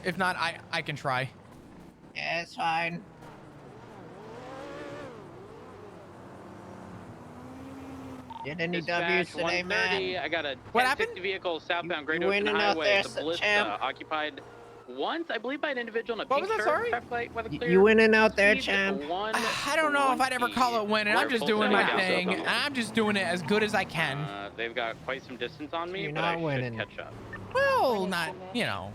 If not, I can try. Yeah, it's fine. Get any W's today, man? I got a What happened? 1060 vehicle southbound Great You Ocean winning out Highway. there, It's a blitz champ? occupied once, I believe, by an individual in a What pink was that, shirt. sorry? Traffic light, weather clear. You winning out there, Speed champ? I don't know if I'd ever call it winning. I'm just doing my thing. I'm just doing it as good as I can. They've got quite some distance on me, You're but not I winning. should catch up. Well, not, you know.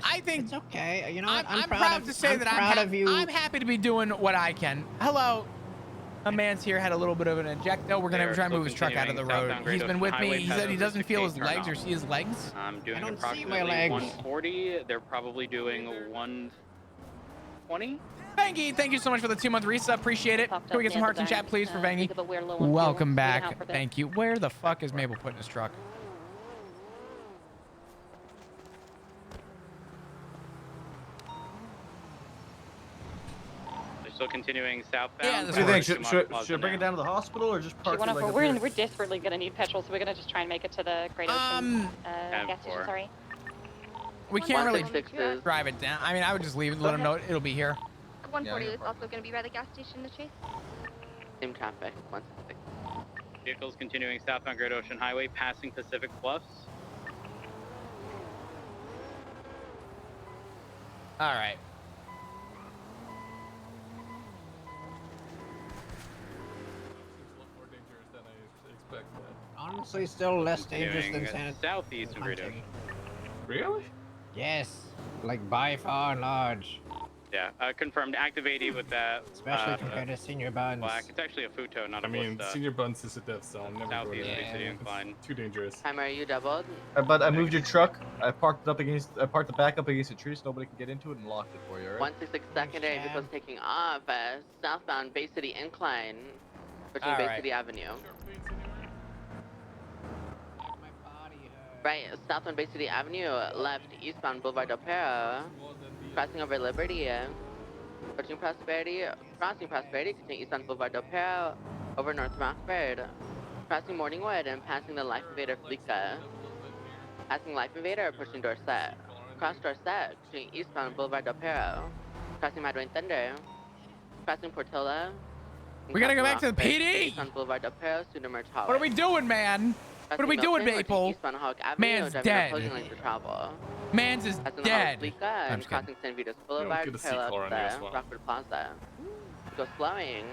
I think it's okay. You know what? I'm proud to say that I'm happy to be doing what I can. Hello. A man's here had a little bit of an ejecto. We're gonna try and move his truck out of the road. He's been with me. He said he doesn't feel his legs or see his legs. I'm doing approximately 140. They're probably doing 120. Vangie, thank you so much for the 2-month resub. Appreciate it. Can we get some hearts in chat, please, for Vangie? Welcome back. Thank you. Where the fuck is Mabel putting his truck? Still continuing southbound. Yeah, what do you think? Should I bring it down to the hospital or just park it like up here? We're desperately gonna need petrol, so we're gonna just try and make it to the Great Ocean gas station. Sorry. We can't really drive it down. I mean, I would just leave it, let them know it'll be here. 140 is also going to be by the gas station, the Chase. Same traffic. 166. Vehicles continuing southbound Great Ocean Highway, passing Pacific Bluffs. All right. Honestly, still less dangerous than San Southeast and Great Ocean. Really? Yes, like by far and large. Yeah, confirmed active 80 with that. Especially compared to Senior Buns. Black. It's actually a Futo, not a Blista. Senior Buns is a death zone. Never Southeast go Bay City incline. Too dangerous. Time, are you doubled? But I moved your truck. I parked the back up against a tree so nobody can get into it and locked it for you, right? 166 secondary vehicles taking off southbound Bay City incline between Bay City Avenue. Right, southbound Bay City Avenue, left eastbound Boulevard Del Perro, crossing over Liberty, approaching Prosperity, crossing Prosperity, continuing eastbound Boulevard Del Perro, over North Rockford, crossing Morningwood and passing the Life Invader Fleeca, passing Life Invader, approaching Dorset, cross Dorset, continuing eastbound Boulevard Del Perro, crossing Mad Rain Thunder, crossing Portola. We gotta go back to the PD. Eastbound Boulevard Del Perro, Merch What are we doing, man? What are we doing, Maple? Man's dead. Man's is dead. I'm crossing San Vitas Boulevard, parallel to Rockford Plaza. Go slowing.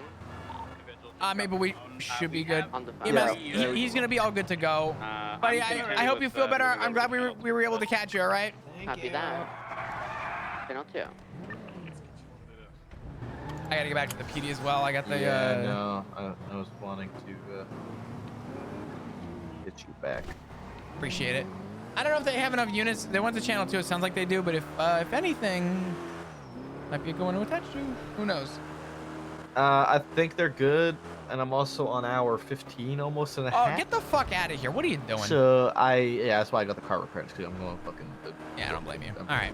Maybe we should be good. He's gonna be all good to go. Buddy, I hope you feel better. I'm glad we were able to catch you. All right. Copy that. Channel 2. I gotta get back to the PD as well. I got the. Yeah, no, I was wanting to get you back. Appreciate it. I don't know if they have enough units. They went to channel 2. It sounds like they do, but if anything, might be a good one to attach to. Who knows? I think they're good, and I'm also on hour 15, almost and a half. Oh, get the fuck out of here! What are you doing? So that's why I got the car repaired, because I'm going fucking. Yeah, I don't blame you. All right.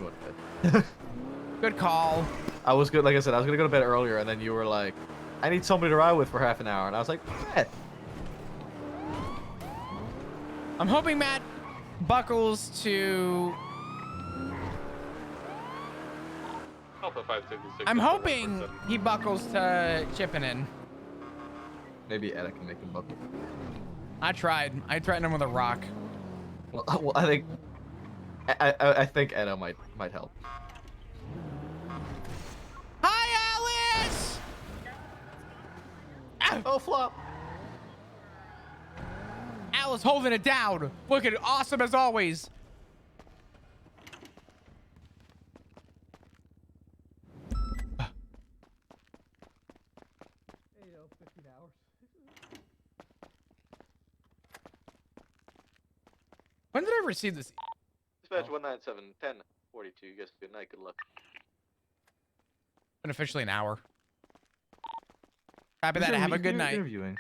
Good call. I was good. Like I said, I was gonna go to bed earlier, and then you were like, "I need somebody to ride with for half an hour," and I was like, "Eh." I'm hoping Matt buckles to. I'm hoping he buckles to chipping in. Maybe Edda can make him buckle. I tried. I threatened him with a rock. Well, I think Edda might help. Hi, Alice. Oh, flop. Alice holding it down. Looking awesome as always. When did I receive this? Dispatch 197 1042. You guys good night. Good luck. Been officially an hour. Copy that. Have a good night. Interviewing.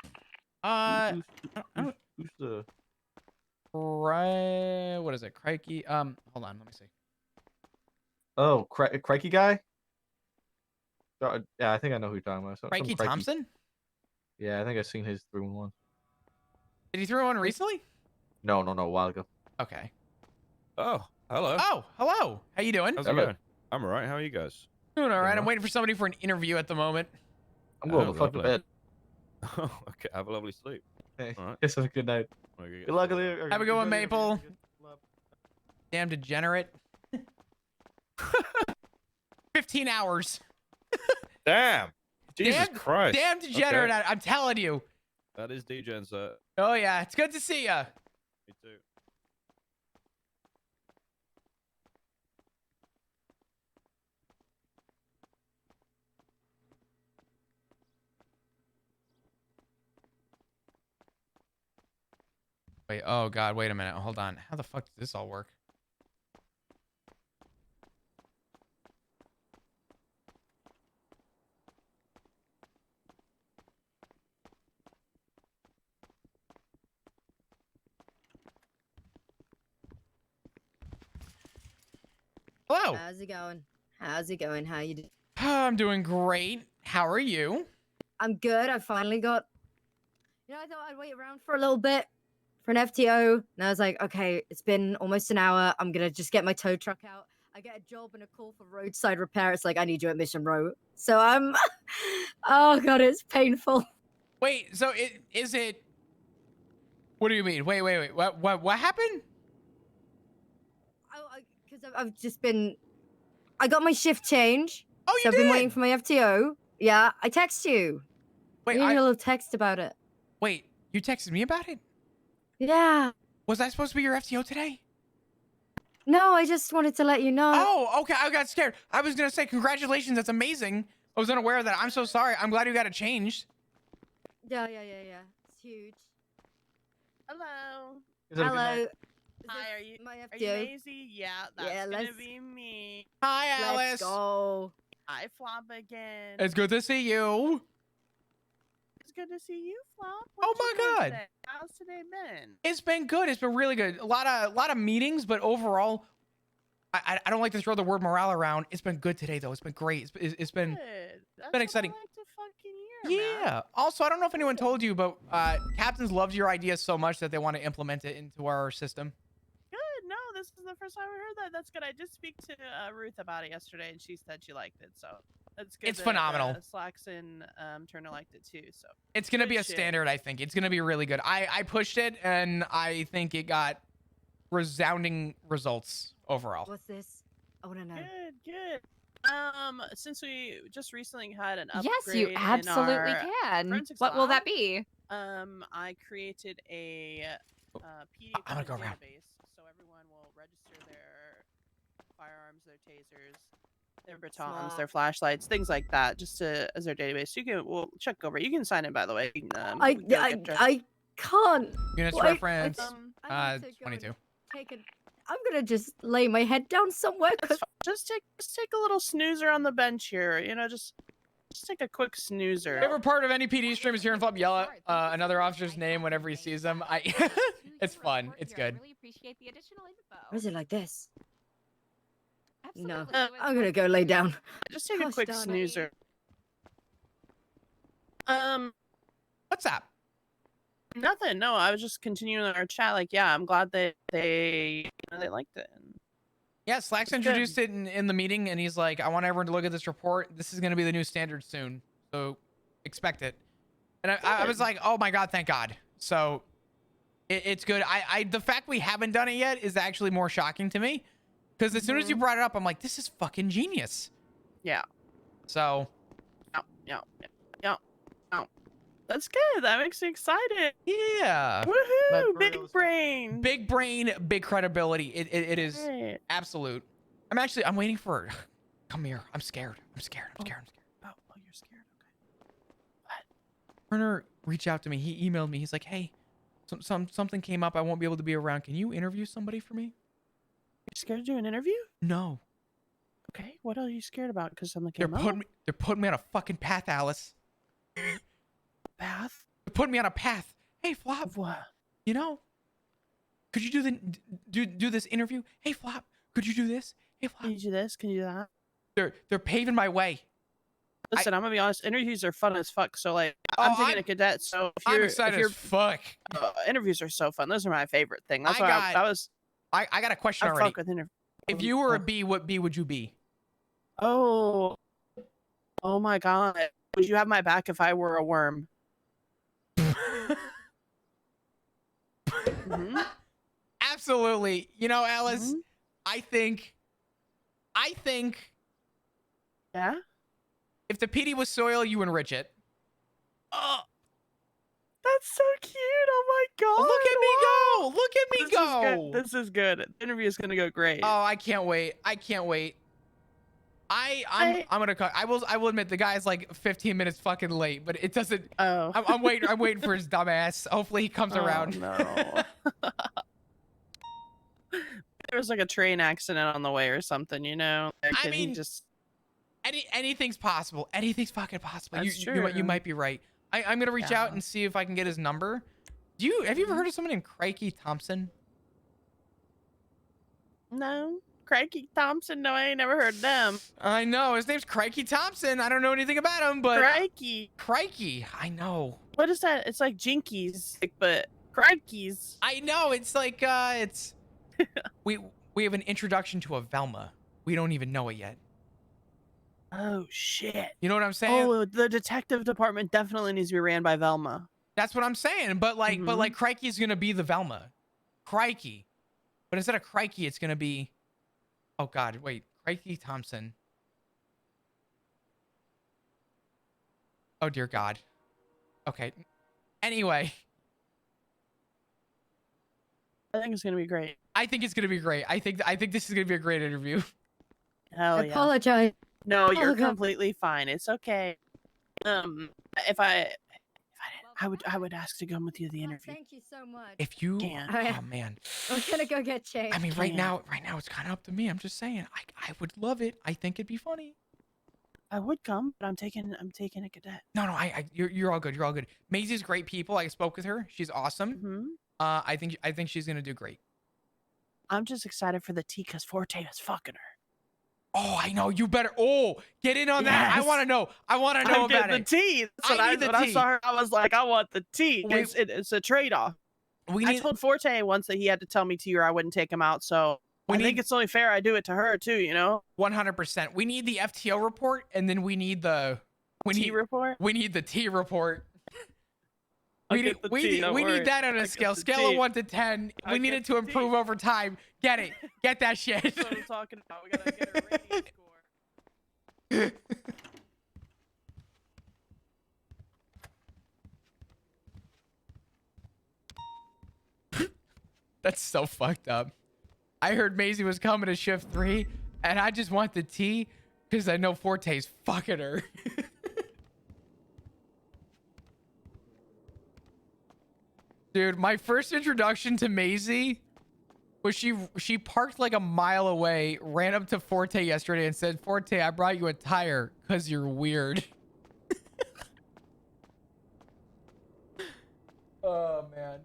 Who's the? Right. What is it? Crikey. Hold on. Let me see. Oh, Crikey guy. Yeah, I think I know who you're talking about. Crikey Thompson. Yeah, I think I've seen his 311. Did he throw one recently? No, a while ago. Okay. Oh, hello. Oh, hello. How you doing? How's it going? I'm alright. How are you guys? Doing all right. I'm well? waiting for somebody for an interview at the moment. I'm going to fuck the bed. Oh, okay. Have a lovely sleep. Hey, All right. guess have a good night. Good luck. Have a good one, Maple. Damn degenerate. 15 hours. Damn. Jesus Christ. Damn degenerate. Okay. I'm telling you. That is degen, sir. Oh, yeah. It's good to see ya. Me too. Wait, oh God, wait a minute. Hold on. How the fuck does this all work? Hello. How's it going? How's it going? How you doing? I'm doing great. How are you? I'm good. I finally got. I thought I'd wait around for a little bit for an FTO, and I was like, okay, it's been almost an hour. I'm gonna just get my tow truck out. I get a job and a call for roadside repair. It's like, I need you at Mission Row. So I'm. Oh God, it's painful. Wait, so is it? What do you mean? Wait. What happened? Because I've just been. I got my shift change. Oh, you so did? I've been waiting for my FTO. Yeah, I text you. Wait, I need a little text about it. Wait, you texted me about it? Yeah. Was that supposed to be your FTO today? No, I just wanted to let you know. Oh, okay. I got scared. I was gonna say congratulations. That's amazing. I was unaware of that. I'm so sorry. I'm glad you got it changed. Yeah. It's huge. Hello. Hello. Hi, are you FTO? Maisie? Yeah, that's gonna be me. Hi, Alice. Let's go. Hi, Flop again. It's good to see you. It's good to see you, Flop. Oh my God. Today? How's today been? It's been good. It's been really good. A lot of meetings, but overall, I don't like to throw the word morale around. It's been good today, though. It's been great. It's been Good. That's been exciting. What I like to fucking hear, Yeah. man. Also, I don't know if anyone told you, but captains loved your idea so much that they want to implement it into our system. Good. No, this is the first time I heard that. That's good. I did speak to Ruth about it yesterday, and she said she liked it. So that's good. It's phenomenal. Slacks and Turner liked it too. So It's gonna be a shit. standard. I think it's gonna be really good. I pushed it, and I think it got resounding results overall. What's this? I want to know. Good. Since we just recently had an upgrade, Yes, you absolutely in our can. forensics What will that lab, be? I created a PD I'm gonna go around. database, so everyone will register their firearms, their tasers, their batons, Smart. their flashlights, things like that, just as their database. You can, we'll check over. You can sign in, by the way. I can't. Units Wait, reference. I need to go and 22. I'm gonna just lay my head down somewhere. Cause just take a little snoozer on the bench here. Just take a quick snoozer. Favorite part of any PD stream is hearing Flop yell at another officer's name whenever he sees them. It's fun. It's good. I really appreciate the additional info. or is it like this? Absolutely. No, I'm gonna go lay down. Just take a Gosh quick darn it. snoozer. What's up? Nothing. No, I was just continuing our chat. Like, yeah, I'm glad that they liked it. Yeah, Slacks introduced it in the meeting, and he's like, I want everyone to look at this report. This is going to be the new standard soon, so expect it. And I was like, oh my God, thank God. So it's good. The fact we haven't done it yet is actually more shocking to me, because as soon as you brought it up, I'm like, this is fucking genius. Yeah. So. Yeah. That's good. That makes me excited. Yeah. Woohoo! Big brain. Big brain, big credibility. It is Right. absolute. I'm waiting for her. Come here. I'm scared. I'm scared. Oh, you're scared. Okay. What? Turner reached out to me. He emailed me. He's like, hey, something came up. I won't be able to be around. Can you interview somebody for me? You're scared to do an interview? No. Okay. What are you scared about? Because something They're came up? putting me on a fucking path, Alice. Path? They're putting me on a path. Hey, Flop. What? Could you do this interview? Hey, Flop. Could you do this? Hey, Flop. Can you do this? Can you do that? They're paving my way. Listen, I'm gonna be honest. Interviews are fun as fuck. So like, I'm thinking of cadet. So I'm excited as fuck. Interviews are so fun. Those are my favorite thing. That's why I got a question I already. fuck with interview. If you were a bee, what bee would you be? Oh my god. Would you have my back if I were a worm? Absolutely. You know, Alice, I think Yeah. if the PD was soil, you enrich it. Oh, that's so cute. Oh my god. Look at me wow. go. Look at me go. This is good. The interview is gonna go great. Oh, I can't wait. I can't wait. I'm gonna cut. I will admit the guy's like 15 minutes fucking late, but it doesn't. Oh. I'm waiting for his dumbass. Hopefully he comes around. No. There was like a train accident on the way or something, you know? Like, I mean, just anything's possible. Anything's fucking possible. That's You true. might be right. I'm gonna reach out and see if I can get his number. Have you ever heard of someone named ChrisTombstone? No. ChrisTombstone? No, I ain't never heard of them. I know his name's ChrisTombstone. I don't know anything about him, but Crikey. I know. What is that? It's like Jinkies, but Crikeys. I know. It's like it's we have an introduction to a Velma. We don't even know it yet. Oh shit. You know what I'm saying? Oh, the detective department definitely needs to be ran by Velma. That's what I'm saying. But like Crikey's gonna be the Velma. Crikey. But instead of Crikey, it's gonna be, oh god, wait, ChrisTombstone. Oh dear God. Okay. Anyway. I think it's gonna be great. I think it's gonna be great. I think this is gonna be a great interview. Hell I yeah. apologize. No, you're God. completely fine. It's okay. If I would ask to come with you to the interview. Thank you so much. If you, Can't. oh man. I'm gonna go get changed. I mean, right now it's kind of up to me. I'm just saying, I would love it. I think it'd be funny. I would come, but I'm taking a cadet. No, you're all good. You're all good. Maisie's great people. I spoke with her. She's awesome. I think she's gonna do great. I'm just excited for the tea because Forte is fucking her. Oh, I know. You better. Oh, get in on that. I want to know. I want to know about the it. tea. That's what when I saw her, I was like, I want the tea. It's a trade-off. I told Forte once that he had to tell me tea or I wouldn't take him out. So I think it's only fair I do it to her too. You know. 100%. We need the FTO report, and then we need the tea report. We need the tea report. We need that on a scale of 1 to 10. We need it to improve over time. Get it. Get that shit. That's what I'm talking about. We gotta get a rating score. That's so fucked up. I heard Maisie was coming to shift 3, and I just want the tea because I know Forte's fucking her. Dude, my first introduction to Maisie was she parked like a mile away, ran up to Forte yesterday and said, Forte, I brought you a tire because you're weird. Oh, man.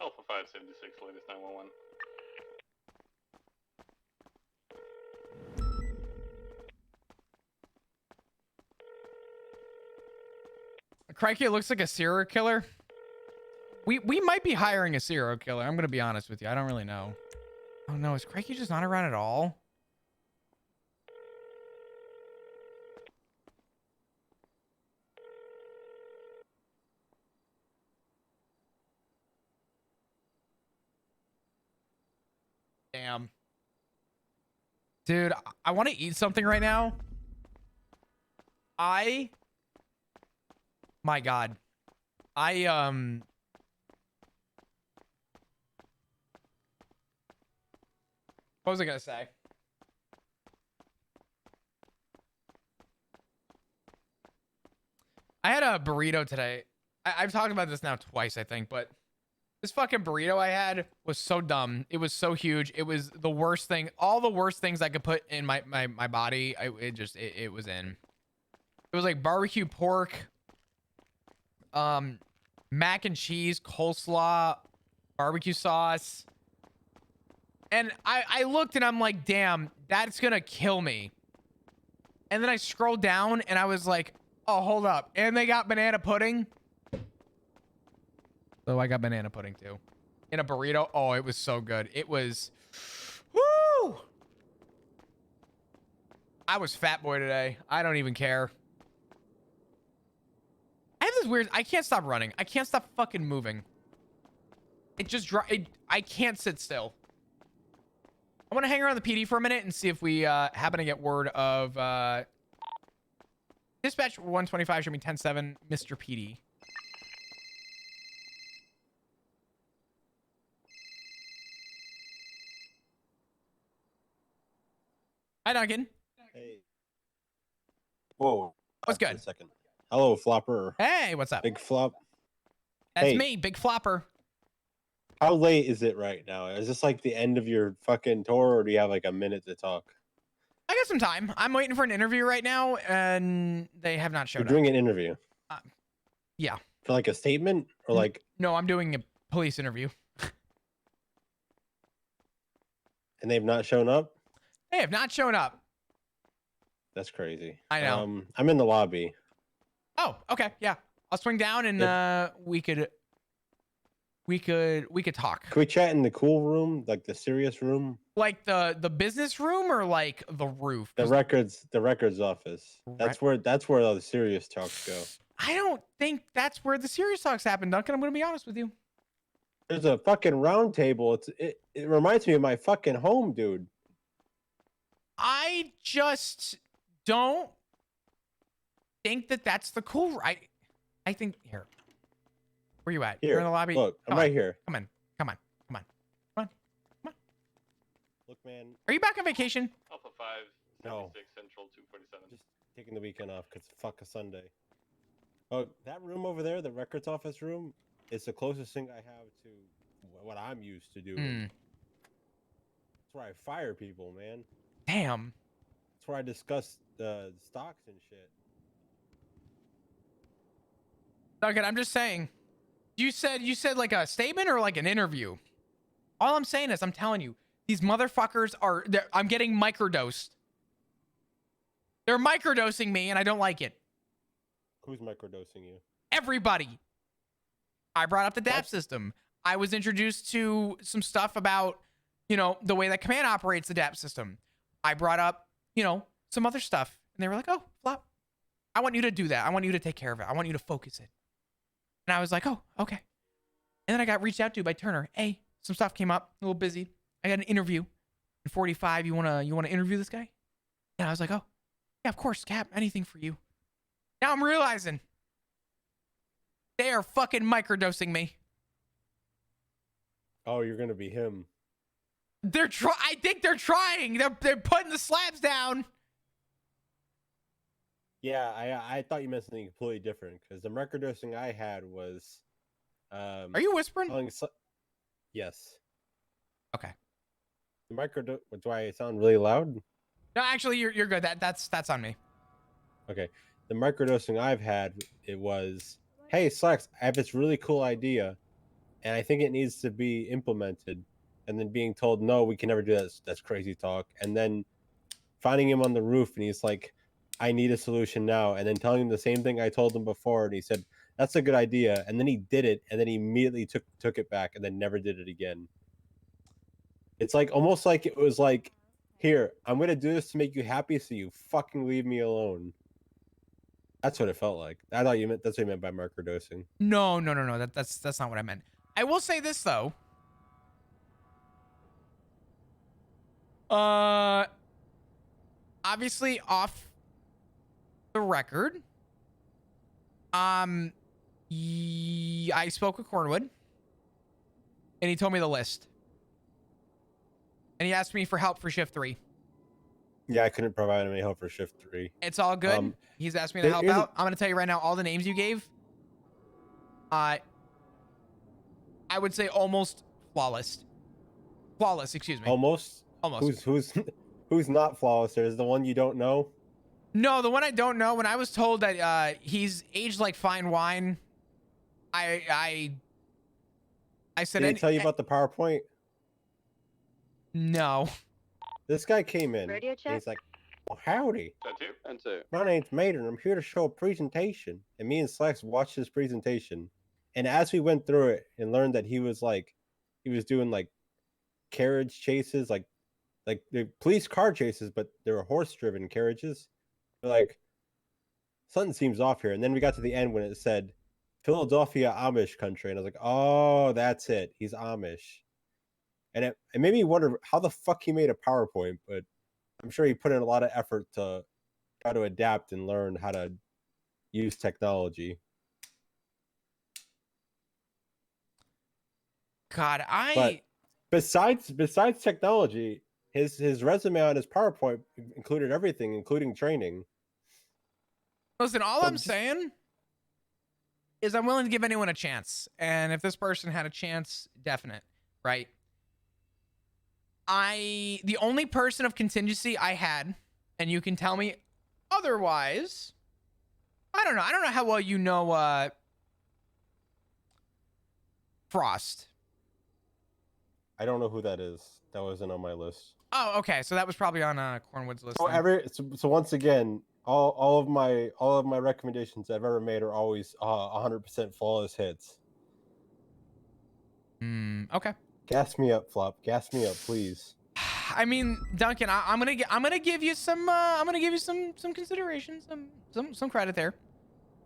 Alpha 576, latest 911. Crikey, it looks like a serial killer. We might be hiring a serial killer. I'm gonna be honest with you. I don't really know. Oh no, is Crikey just not around at all? Damn. Dude, I want to eat something right now. My God. What was I gonna say? I had a burrito today. I've talked about this now twice, I think, but This fucking burrito I had was so dumb. It was so huge. It was the worst thing. All the worst things I could put in my body. It was in. It was like barbecue pork, mac and cheese, coleslaw, barbecue sauce. And I looked and I'm like, damn, that's gonna kill me. And then I scrolled down and I was like, oh, hold up. And they got banana pudding. So I got banana pudding too. In a burrito. Oh, it was so good. It was, woo! I was fat boy today. I don't even care. I have this weird, I can't stop running. I can't stop fucking moving. It just, I can't sit still. I want to hang around the PD for a minute and see if we happen to get word of dispatch 125 show me 10-7 Mr. PD. Hi, Duncan. Hey. Whoa. What's good? A second. Hello, Flopper. Hey, what's up? Big Flop. That's hey. me, Big Flopper. How late is it right now? Is this like the end of your fucking tour, or do you have like a minute to talk? I got some time. I'm waiting for an interview right now, and they have not showed You're doing an interview? Yeah. For like a statement, or like... No, I'm doing a police interview. And they've not shown up? They have not shown up. That's crazy. I know. I'm in the lobby. Oh, okay. Yeah. I'll swing down and we could talk. Can we chat in the cool room, like the serious room? Like the business room or like the roof? The records office. That's where all the serious talks go. I don't think that's where the serious talks happen, Duncan. I'm gonna be honest with you. There's a fucking round table. It reminds me of my fucking home, dude. I just don't think that that's the cool. I think here. Where you at? Here, you're in the lobby. Look, I'm right here. Come on. Look, man. Are you back on vacation? Alpha 5, 76 Central 247. Just taking the weekend off because fuck a Sunday. Oh, that room over there, the records office room, is the closest thing I have to what I'm used to doing. That's where I fire people, man. Damn. That's where I discuss the stocks and shit. Duncan, I'm just saying. You said like a statement or like an interview? All I'm saying is I'm telling you, these motherfuckers are, I'm getting microdosed. They're microdosing me and I don't like it. Who's microdosing you? Everybody. I brought up the DAP system. I was introduced to some stuff about, you know, the way that command operates the DAP system. I brought up, you know, some other stuff. And they were like, oh, Flop, I want you to do that. I want you to take care of it. I want you to focus it. And I was like, oh, okay. And then I got reached out to by Turner. Hey, some stuff came up, a little busy. I got an interview in 45. You wanna interview this guy? And I was like, oh, yeah, of course, Cap, anything for you. Now I'm realizing they are fucking microdosing me. Oh, you're gonna be him. I think they're trying. They're putting the slabs down. Yeah, I thought you meant something completely different because the microdosing I had was. Are you whispering? Yes. Okay. The do I sound really loud? No, actually, you're good. That's on me. Okay. The microdosing I've had, it was, hey, Slacks, I have this really cool idea, and I think it needs to be implemented. And then being told, no, we can never do that. That's crazy talk. And then finding him on the roof, and he's like, I need a solution now. And then telling him the same thing I told him before, and he said, that's a good idea. And then he did it, and then he immediately took it back, and then never did it again. It's like almost like it was like, here, I'm gonna do this to make you happy, so you fucking leave me alone. That's what it felt like. I thought you meant that's what you meant by microdosing. No. That's not what I meant. I will say this though. Obviously off the record. I spoke with Cornwood, and he told me the list, and he asked me for help for shift 3. Yeah, I couldn't provide him any help for shift 3. It's all good. He's asked me to help out. I'm going to tell you right now, all the names you gave, I I would say almost flawless. Flawless, excuse me. Almost. Almost. Who's not flawless? There's the one you don't know. No, the one I don't know. When I was told that he's aged like fine wine, I said. Did he tell you about the PowerPoint? No. This guy came in. Radio And check? he's like, well, howdy. That too? And two. My name's Mater, and I'm here to show a presentation. And me and Slacks watched his presentation. And as we went through it and learned that he was doing like carriage chases, like the police car chases, but they were horse-driven carriages. We're like, something seems off here. And then we got to the end when it said Philadelphia Amish country, and I was like, oh, that's it. He's Amish. And it made me wonder how the fuck he made a PowerPoint, but I'm sure he put in a lot of effort to try to adapt and learn how to use technology. God, But besides technology, his resume on his PowerPoint included everything, including training. Listen, all I'm saying is I'm willing to give anyone a chance. And if this person had a chance, definite, right? The only person of contingency I had, and you can tell me otherwise, I don't know how well you know Frost. I don't know who that is. That wasn't on my list. Oh, okay. So that was probably on Cornwood's list. So once again, all of my recommendations I've ever made are always 100% flawless hits. Okay. Gas me up, Flop. Gas me up, please. I mean, Duncan, I'm gonna give you some some consideration, some credit there.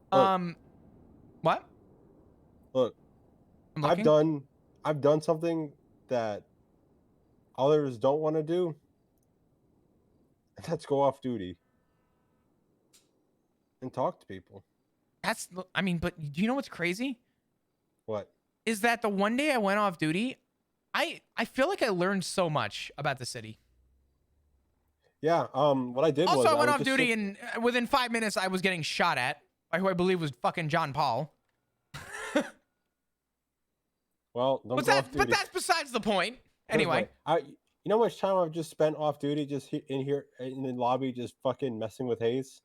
What? Look, I've done something that others don't want to do. That's go off duty and talk to people. I mean, but do you know what's crazy? What? Is that the one day I went off duty, I feel like I learned so much about the city. Yeah. What I did was I went off duty and within 5 minutes I was getting shot at by who I believe was fucking John Paul. Well, but that's besides the point. Anyway, you know how much time I've just spent off duty, just in here in the lobby, just fucking messing with Hayes.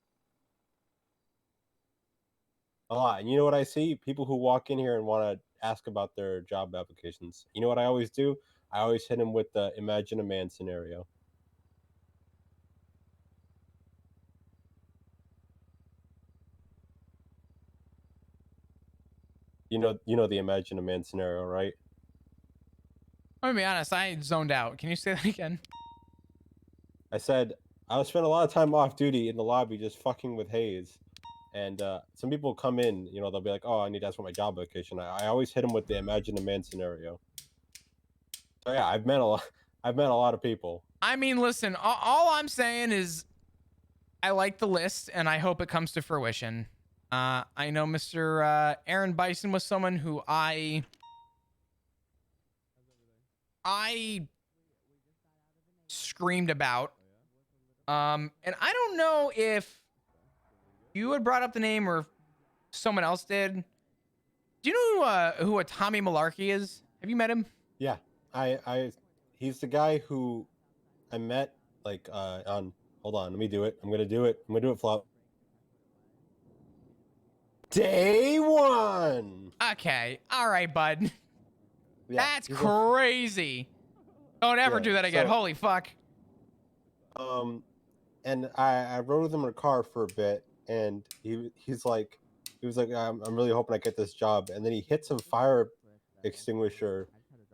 A lot. And you know what I see? People who walk in here and want to ask about their job applications. You know what I always do? I always hit them with the imagine a man scenario. You know the imagine a man scenario, right? I'm gonna be honest, I zoned out. Can you say that again? I said I would spend a lot of time off duty in the lobby just fucking with Hayes. And some people come in, they'll be like, oh, I need to ask for my job application. I always hit them with the imagine a man scenario. So yeah, I've met a lot of people. I mean, listen, all I'm saying is I like the list and I hope it comes to fruition. I know Mr. Aaron Bison was someone who I screamed about. And I don't know if you had brought up the name or someone else did. Do you know who a Tommy Malarkey is? Have you met him? Yeah, he's the guy who I met on. Hold on, let me do it. I'm gonna do it, Flop. Day one. Okay, all right, bud. Yeah, that's crazy. Don't ever do that again. Holy fuck. And I rode with him in a car for a bit, and he was like, I'm really hoping I get this job. And then he hits a fire extinguisher,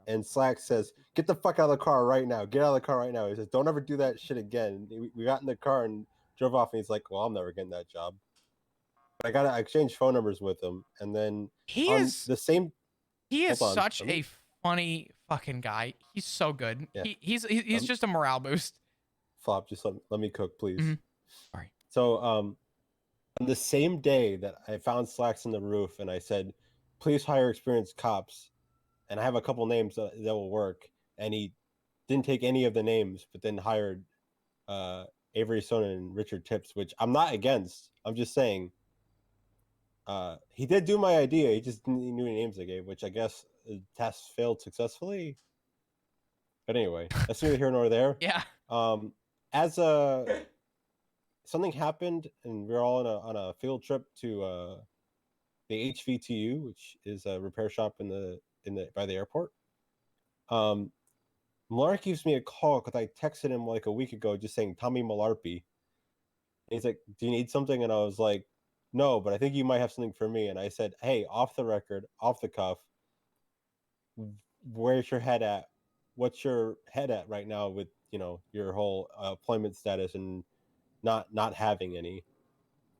and Slack says, "Get the fuck out of the car right now! Get out of the car right now!" He says, "Don't ever do that shit again." We got in the car and drove off, and he's like, "Well, I'm never getting that job." But I exchanged phone numbers with him, and then he is such a funny fucking guy. He's so good. Yeah. He's just a morale boost. Flop, just let me cook, please. Mm-hmm. Sorry. So on the same day that I found slacks in the roof and I said, please hire experienced cops, and I have a couple names that will work, and he didn't take any of the names, but then hired Avery Sonnen and Richard Tips, which I'm not against. I'm just saying he did do my idea. He just didn't knew any names I gave, which I guess test failed successfully. But anyway, that's neither here nor there. Yeah. As something happened, and we're all on a field trip to the HVTU, which is a repair shop in the by the airport. Malar gives me a call because I texted him like a week ago, just saying Tommy Malarpy. And he's like, "Do you need something?" And I was like, "No, but I think you might have something for me." And I said, "Hey, off the record, off the cuff, where's your head at? What's your head at right now with your whole employment status and not having any?"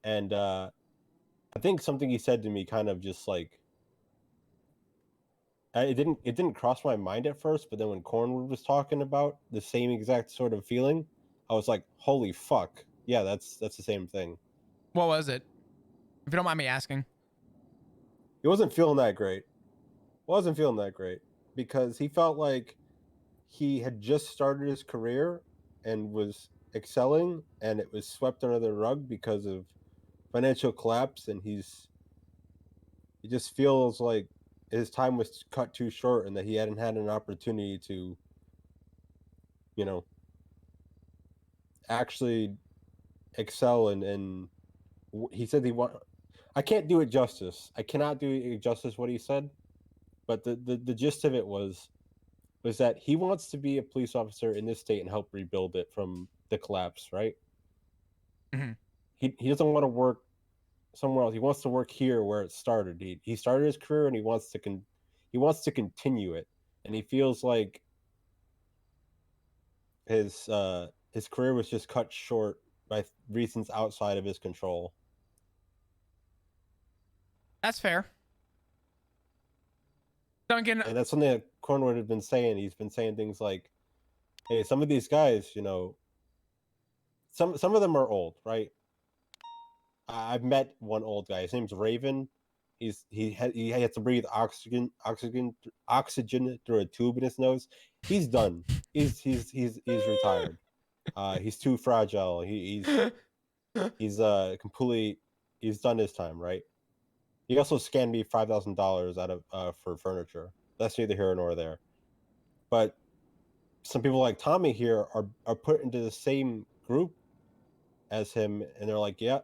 And I think something he said to me kind of just like it didn't cross my mind at first, but then when Cornwood was talking about the same exact sort of feeling, I was like, "Holy fuck, yeah, that's the same thing." What was it? If you don't mind me asking. He wasn't feeling that great. Because he felt like he had just started his career and was excelling, and it was swept under the rug because of financial collapse, and he just feels like his time was cut too short and that he hadn't had an opportunity to actually excel. And he said I can't do it justice. I cannot do it justice what he said, but the gist of it was that he wants to be a police officer in this state and help rebuild it from the collapse, right? Mm-hmm. He doesn't want to work somewhere else. He wants to work here where it started. He started his career and he wants to continue it, and he feels like his career was just cut short by reasons outside of his control. That's fair. Duncan, and that's something that Cornwood had been saying. He's been saying things like, "Hey, some of these guys, some of them are old, right? I've met one old guy. His name's Raven. He had to breathe oxygen through a tube in his nose. He's done. He's retired. He's too fragile. He's completely. He's done his time, right? He also scanned me $5,000 out of for furniture. That's neither here nor there. But some people like Tommy here are put into the same group as him, and they're like, "Yeah,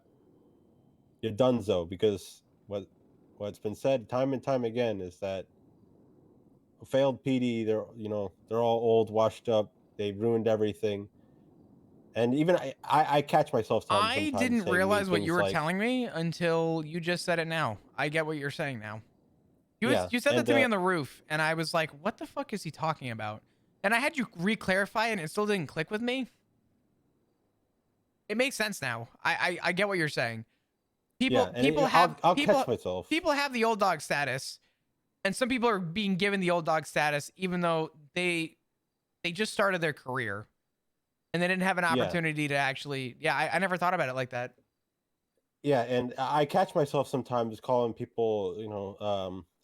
you're donezo," because what's been said time and time again is that failed PD, they're all old, washed up, they ruined everything. And even I catch myself sometimes. I didn't realize what you were like, telling me until you just said it now. I get what you're saying now. You said that and, to me on the roof, and I was like, what the fuck is he talking about? And I had you re-clarify, and it still didn't click with me. It makes sense now. I get what you're saying. People have the old dog status, and some people are being given the old dog status even though they just started their career and they didn't have an opportunity to actually. I never thought about it like that. Yeah, and I catch myself sometimes calling people,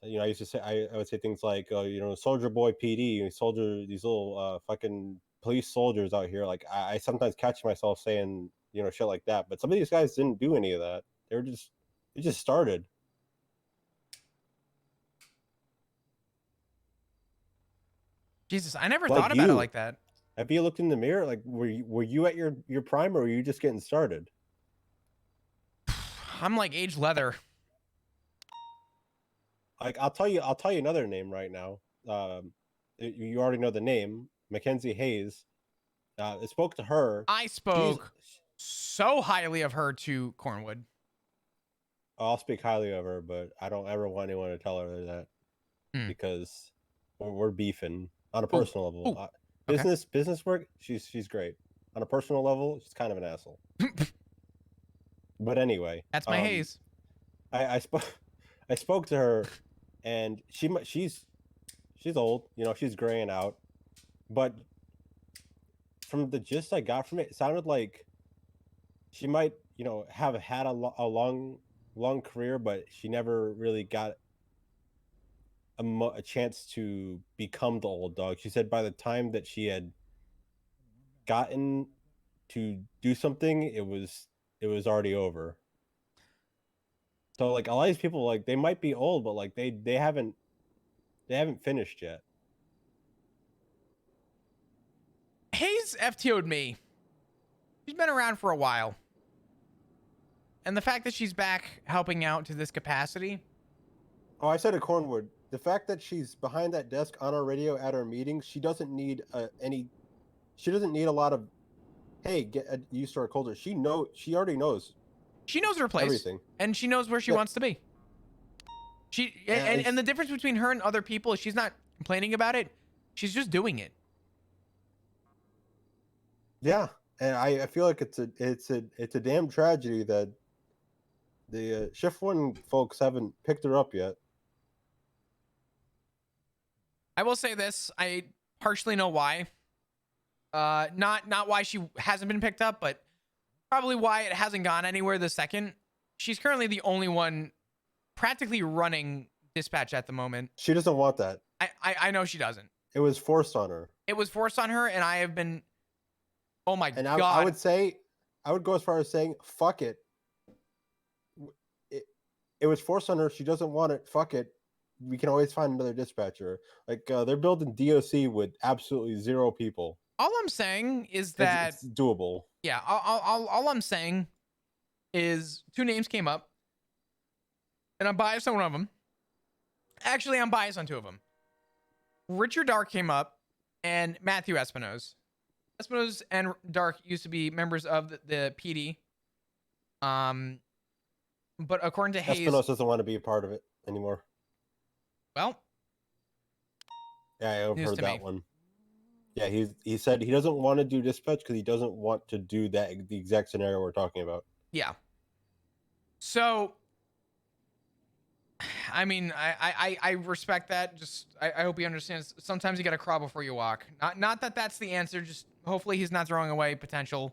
I used to say, I would say things like, Soldier Boy PD, these little fucking police soldiers out here. Like, I sometimes catch myself saying, shit like that. But some of these guys didn't do any of that. They just started. Jesus, I never thought about it like that. Have you looked in the mirror? Like, were you at your prime, or were you just getting started? I'm like aged leather. Like, I'll tell you another name right now. You already know the name, Mackenzie Hayes. I spoke to her. I spoke so highly of her to Cornwood. I'll speak highly of her, but I don't ever want anyone to tell her that because we're beefing on a personal level. Business work, she's great. On a personal level, she's kind of an asshole. But anyway, that's my Hayes. I spoke to her, and she's old, she's graying out, but from the gist I got from it, it sounded like she might have had a long career, but she never really got a chance to become the old dog. She said by the time that she had gotten to do something, it was already over. So like a lot of these people, like, they might be old, but like they haven't They haven't finished yet. Hayes FTO'd me. She's been around for a while. And the fact that she's back helping out to this capacity. Oh, I said to Cornwood, the fact that she's behind that desk on our radio at our meetings, she doesn't need she doesn't need a lot of, hey, get used to our culture. She already knows. She knows her place. Everything. And she knows where she wants to be. And the difference between her and other people is she's not complaining about it. She's just doing it. Yeah, and I feel like it's a damn tragedy that the Shift 1 folks haven't picked her up yet. I will say this, I partially know why. Not why she hasn't been picked up, but probably why it hasn't gone anywhere the second. She's currently the only one practically running dispatch at the moment. She doesn't want that. I know she doesn't. It was forced on her. It was forced on her, and I have been, oh my God. I would go as far as saying, fuck it. It was forced on her. She doesn't want it. Fuck it. We can always find another dispatcher. Like, they're building DOC with absolutely 0 people. All I'm saying is that it's doable. Yeah. All I'm saying is 2 names came up, and I'm biased on one of them. Actually, I'm biased on 2 of them. Richard Dark came up, and Matthew Espinosa. Espinosa and Dark used to be members of the PD. But according to Hayes, Espinosa doesn't want to be a part of it anymore. Well, yeah, I've heard that one. Yeah, he said he doesn't want to do dispatch because he doesn't want to do the exact scenario we're talking about. Yeah. So, I mean, I respect that. Just I hope he understands. Sometimes you got to crawl before you walk. Not that that's the answer. Just hopefully he's not throwing away potential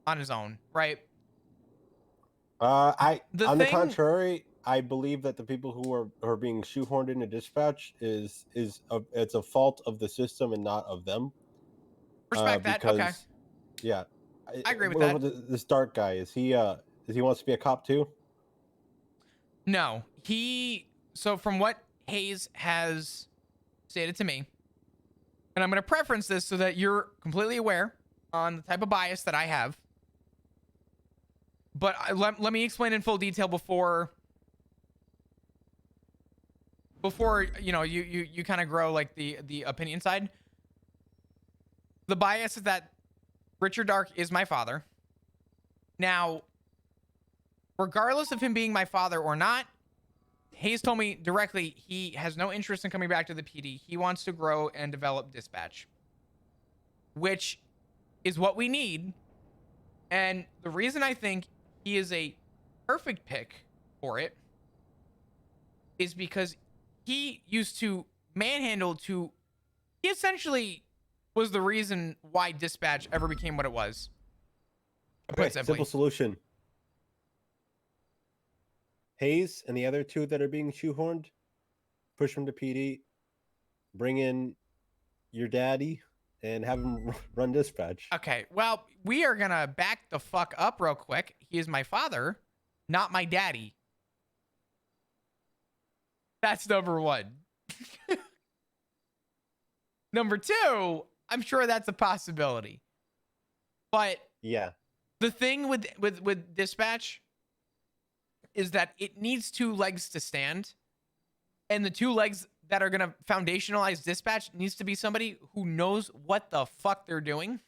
on his own, right? On the contrary, I believe that the people who are being shoehorned into dispatch it's a fault of the system and not of them. Respect that. Okay. Yeah, I agree with that. This Dark guy, is he wants to be a cop too? No, so from what Hayes has stated to me, and I'm going to preference this so that you're completely aware on the type of bias that I have. But let me explain in full detail before you kind of grow like the opinion side. The bias is that Richard Dark is my father. Now, regardless of him being my father or not, Hayes told me directly he has no interest in coming back to the PD. He wants to grow and develop dispatch, which is what we need. And the reason I think he is a perfect pick for it is because he used to manhandle he essentially was the reason why dispatch ever became what it was. Okay, simple solution. Hayes and the other 2 that are being shoehorned, push them to PD, bring in your daddy, and have him run dispatch. Okay, well, we are going to back the fuck up real quick. He is my father, not my daddy. That's number 1. Number 2, I'm sure that's a possibility. But yeah, the thing with dispatch is that it needs 2 legs to stand. And the 2 legs that are going to foundationalize dispatch needs to be somebody who knows what the fuck they're doing.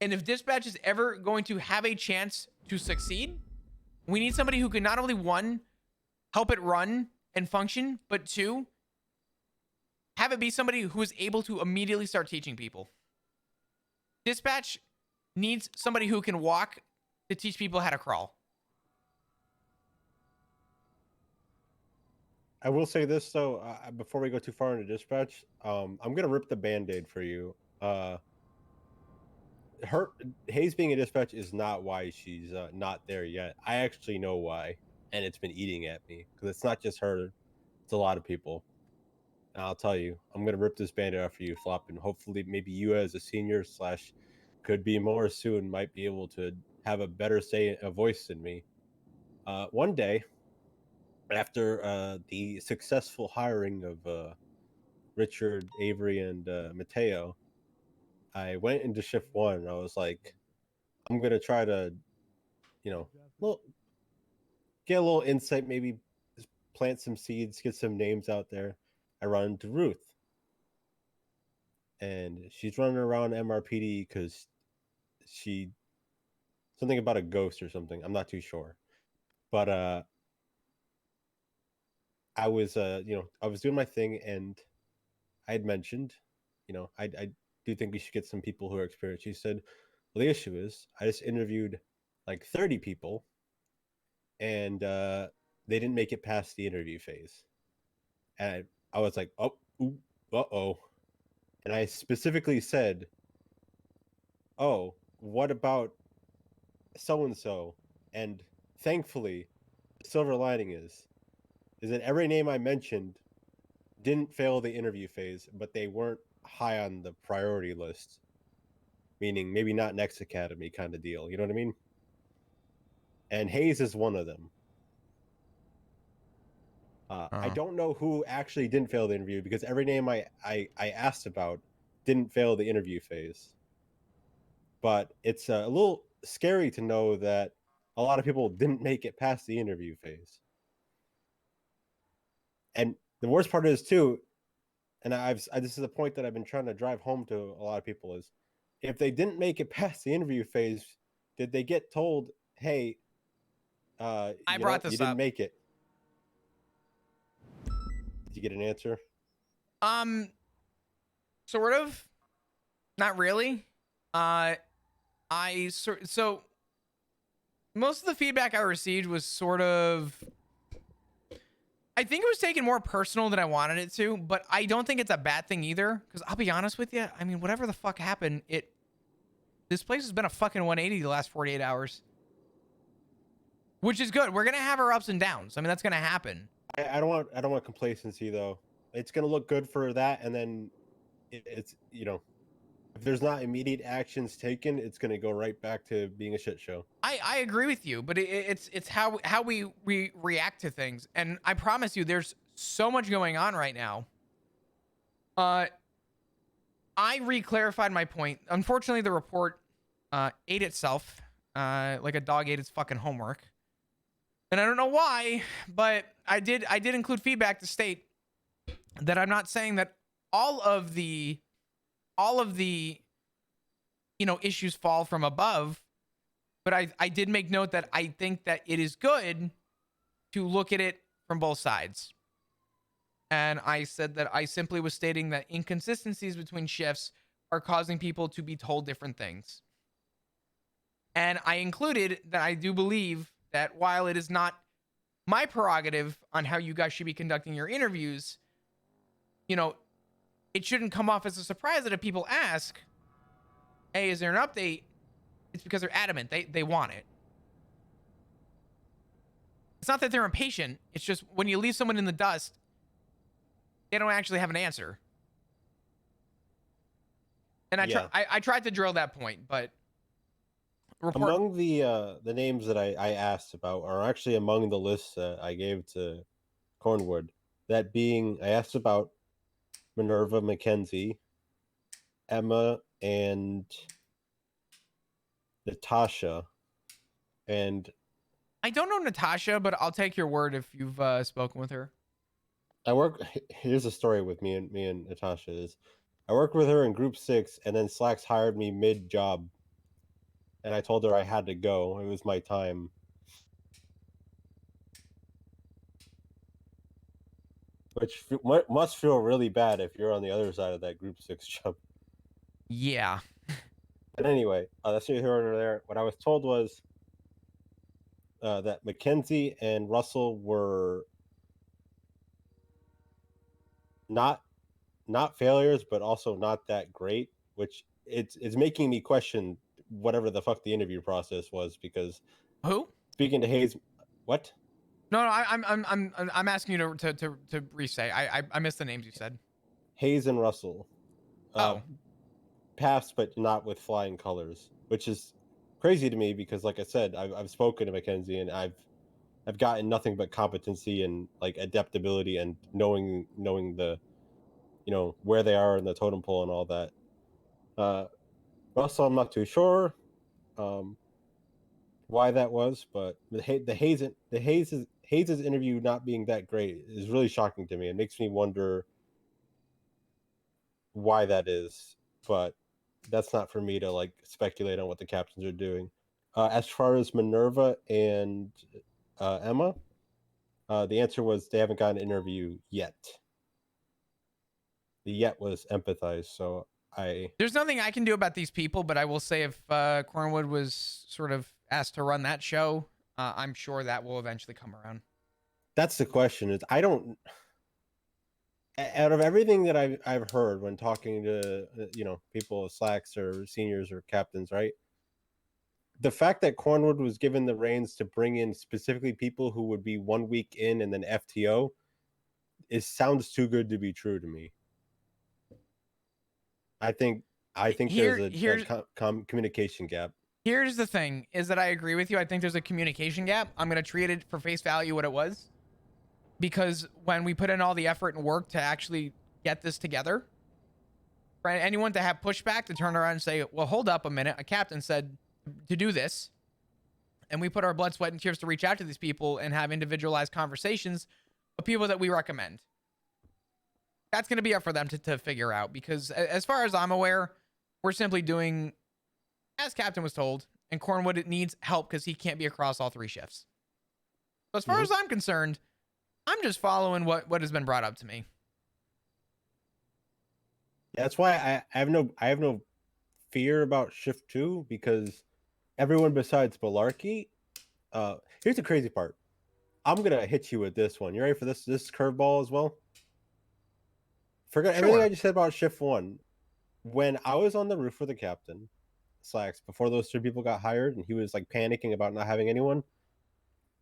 And if dispatch is ever going to have a chance to succeed, we need somebody who can not only 1, help it run and function, but 2, have it be somebody who is able to immediately start teaching people. Dispatch needs somebody who can walk to teach people how to crawl. I will say this though, before we go too far into dispatch, I'm gonna rip the Band-Aid for you. Hayes being a dispatch is not why she's not there yet. I actually know why, and it's been eating at me because it's not just her; it's a lot of people. And I'll tell you, I'm gonna rip this Band-Aid off for you, Flop, and hopefully, maybe you as a senior / could be more soon might be able to have a better say, a voice than me. One day, after the successful hiring of Richard, Avery, and Mateo, I went into shift 1 and I was like, I'm gonna try to, get a little insight, maybe plant some seeds, get some names out there. I run into Ruth, and she's running around MRPD because something about a ghost or something. I'm not too sure, but I was I was doing my thing, and I had mentioned, I do think we should get some people who are experienced. She said, well, the issue is I just interviewed like 30 people, and they didn't make it past the interview phase. And I was like, uh-oh. And I specifically said, oh, what about so-and-so? And thankfully, the silver lining is that every name I mentioned didn't fail the interview phase, but they weren't high on the priority list. Meaning maybe not next academy kind of deal. You know what I mean? And Hayes is one of them. I don't know who actually didn't fail the interview because every name I asked about didn't fail the interview phase. But it's a little scary to know that a lot of people didn't make it past the interview phase. And the worst part is too, and this is a point that I've been trying to drive home to a lot of people is, if they didn't make it past the interview phase, did they get told, hey, I brought this up. You didn't make it? Did you get an answer? Sort of. Not really. So most of the feedback I received was sort of, I think it was taken more personal than I wanted it to, but I don't think it's a bad thing either. Because I'll be honest with you, I mean, whatever the fuck happened, this place has been a fucking 180 the last 48 hours, which is good. We're gonna have our ups and downs. I mean, that's gonna happen. I don't want complacency though. It's gonna look good for that, and then it's if there's not immediate actions taken, it's going to go right back to being a shit show. I agree with you, but it's how we react to things. And I promise you, there's so much going on right now. I re-clarified my point. Unfortunately, the report ate itself like a dog ate its fucking homework. And I don't know why, but I did include feedback to state that I'm not saying that all of the issues fall from above, but I did make note that I think that it is good to look at it from both sides. And I said that I simply was stating that inconsistencies between shifts are causing people to be told different things. And I included that I do believe that while it is not my prerogative on how you guys should be conducting your interviews, it shouldn't come off as a surprise that if people ask, hey, is there an update? It's because they're adamant. They want it. It's not that they're impatient. It's just when you leave someone in the dust, they don't actually have an answer. And I tried to drill that point, but among the names that I asked about are actually among the lists I gave to Cornwood. That being, I asked about Minerva Mackenzie, Emma, and Natasha. And I don't know Natasha, but I'll take your word if you've spoken with her. Here's a story with me and Natasha is, I worked with her in group 6, and then Slacks hired me mid-job, and I told her I had to go. It was my time. Which must feel really bad if you're on the other side of that group 6 job. Yeah. But anyway, that's neither here nor there. What I was told was that Mackenzie and Russell were not failures, but also not that great, which it's making me question whatever the fuck the interview process was, because who? Speaking to Hayes, what? No, I'm asking you to re-say. I missed the names you said. Hayes and Russell. Passed, but not with flying colors, which is crazy to me because, like I said, I've spoken to Mackenzie and I've I've gotten nothing but competency and like adaptability and knowing the, where they are in the totem pole and all that. Russell, I'm not too sure why that was, but the Hayes' interview not being that great is really shocking to me. It makes me wonder why that is, but that's not for me to like speculate on what the captains are doing. As far as Minerva and Emma, the answer was they haven't gotten an interview yet. The yet was empathize, so There's nothing I can do about these people, but I will say if Cornwood was sort of asked to run that show, I'm sure that will eventually come around. That's the question. Is I don't. Out of everything that I've heard when talking to people, slacks or seniors or captains, right? The fact that Cornwood was given the reins to bring in specifically people who would be 1 week in and then FTO, sounds too good to be true to me. I think there's a communication gap. Here's the thing: is that I agree with you. I think there's a communication gap. I'm gonna treat it for face value what it was, because when we put in all the effort and work to actually get this together, for anyone to have pushback to turn around and say, "Well, hold up a minute, a captain said to do this," and we put our blood, sweat, and tears to reach out to these people and have individualized conversations with people that we recommend. That's going to be up for them to figure out, because as far as I'm aware, we're simply doing as captain was told, and Cornwood needs help because he can't be across all 3 shifts. So as far as I'm concerned, I'm just following what has been brought up to me. Yeah, that's why I have no fear about shift 2, because everyone besides Malarkey. Here's the crazy part. I'm gonna hit you with this one. You ready for this? This curveball as well. Forget everything I just said about shift 1. When I was on the roof with the captain, slacks, before those 3 people got hired, and he was like panicking about not having anyone,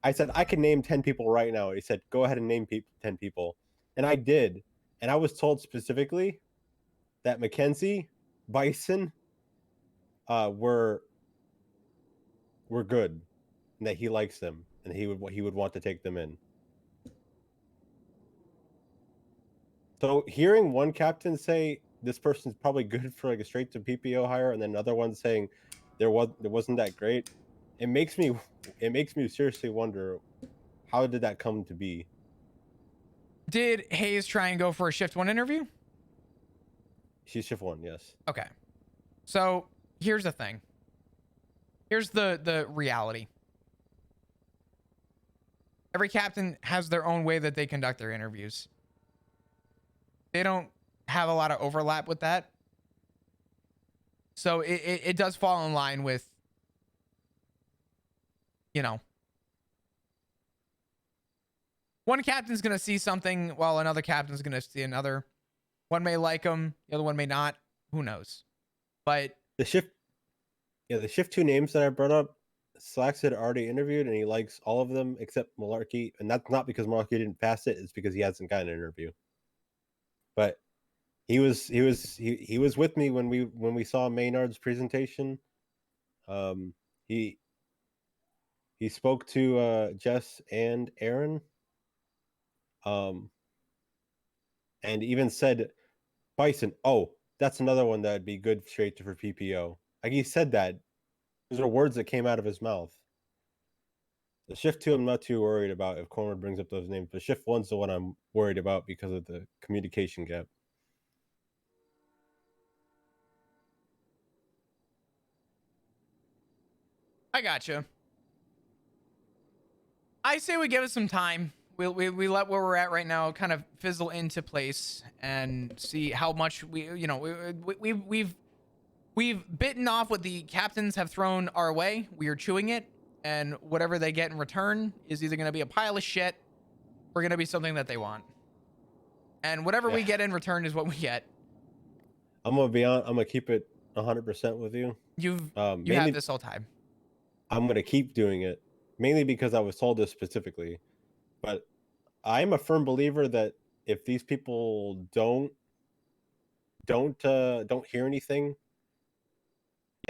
I said I can name 10 people right now. He said, "Go ahead and name 10 people," and I did. And I was told specifically that Mackenzie, Bison, were good, and that he likes them, and he would want to take them in. So hearing one captain say this person's probably good for like a straight to PPO hire, and then another one saying it wasn't that great, it makes me seriously wonder, how did that come to be? Did Hayes try and go for a shift 1 interview? She's shift 1, yes. Okay. So here's the thing. Here's the reality. Every captain has their own way that they conduct their interviews. They don't have a lot of overlap with that. So it does fall in line with, one captain's going to see something while another captain's going to see another. One may like them, the other one may not. Who knows? But the shift 2 names that I brought up, Slacks had already interviewed, and he likes all of them except Malarkey, and that's not because Malarkey didn't pass it; it's because he hasn't gotten an interview. But he was with me when we saw Maynard's presentation. He spoke to Jess and Aaron, and even said, "Bison, oh, that's another one that'd be good straight for PPO." Like, he said that. Those are words that came out of his mouth. The shift 2, I'm not too worried about if Cornwood brings up those names. But shift 1's the one I'm worried about because of the communication gap. I gotcha. I say we give it some time. We let where we're at right now kind of fizzle into place and see how much we've bitten off what the captains have thrown our way. We are chewing it, and whatever they get in return is either going to be a pile of shit or going to be something that they want. And whatever we get in return is what we get. I'm gonna keep it 100% with you. You have this whole time. I'm gonna keep doing it, mainly because I was told this specifically. But I'm a firm believer that if these people don't hear anything,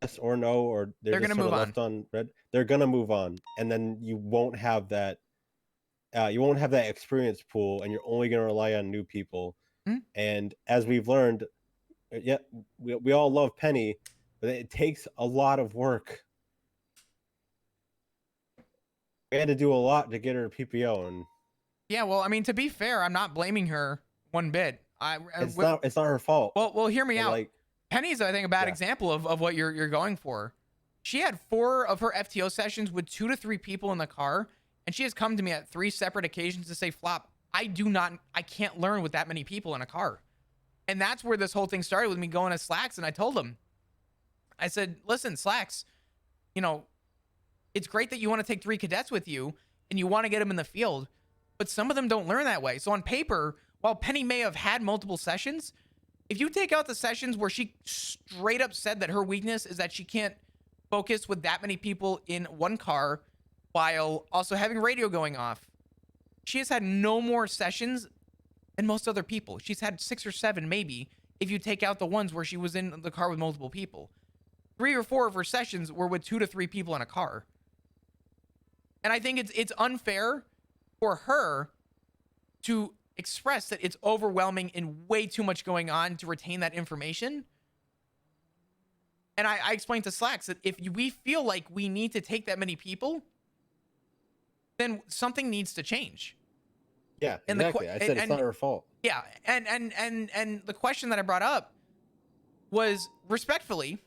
yes or no, or they're just gonna move left on red, they're gonna move on, and then you won't have that you won't have that experience pool, and you're only going to rely on new people. Hmm? And as we've learned, yeah, we all love Penny, but it takes a lot of work. We had to do a lot to get her to PPO, and yeah, well, I mean, to be fair, I'm not blaming her one bit. it's not her fault. Well, hear me out. Like, Penny's, I think, a bad yeah. example of what you're going for. She had 4 of her FTO sessions with 2 to 3 people in the car, and she has come to me at 3 separate occasions to say, Flop, I can't learn with that many people in a car. And that's where this whole thing started with me going to Slacks, and I told him, I said, listen, Slacks, you know, it's great that you want to take 3 cadets with you and you want to get them in the field, but some of them don't learn that way. So on paper, while Penny may have had multiple sessions, if you take out the sessions where she straight up said that her weakness is that she can't focus with that many people in one car while also having radio going off, she has had no more sessions than most other people. She's had 6 or 7 maybe if you take out the ones where she was in the car with multiple people. 3 or 4 of her sessions were with 2 to 3 people in a car. And I think it's unfair for her to express that it's overwhelming and way too much going on to retain that information. And I explained to Slacks that if we feel like we need to take that many people, then something needs to change. Yeah, and exactly. I said it's not her fault. Yeah, and the question that I brought up was, respectfully,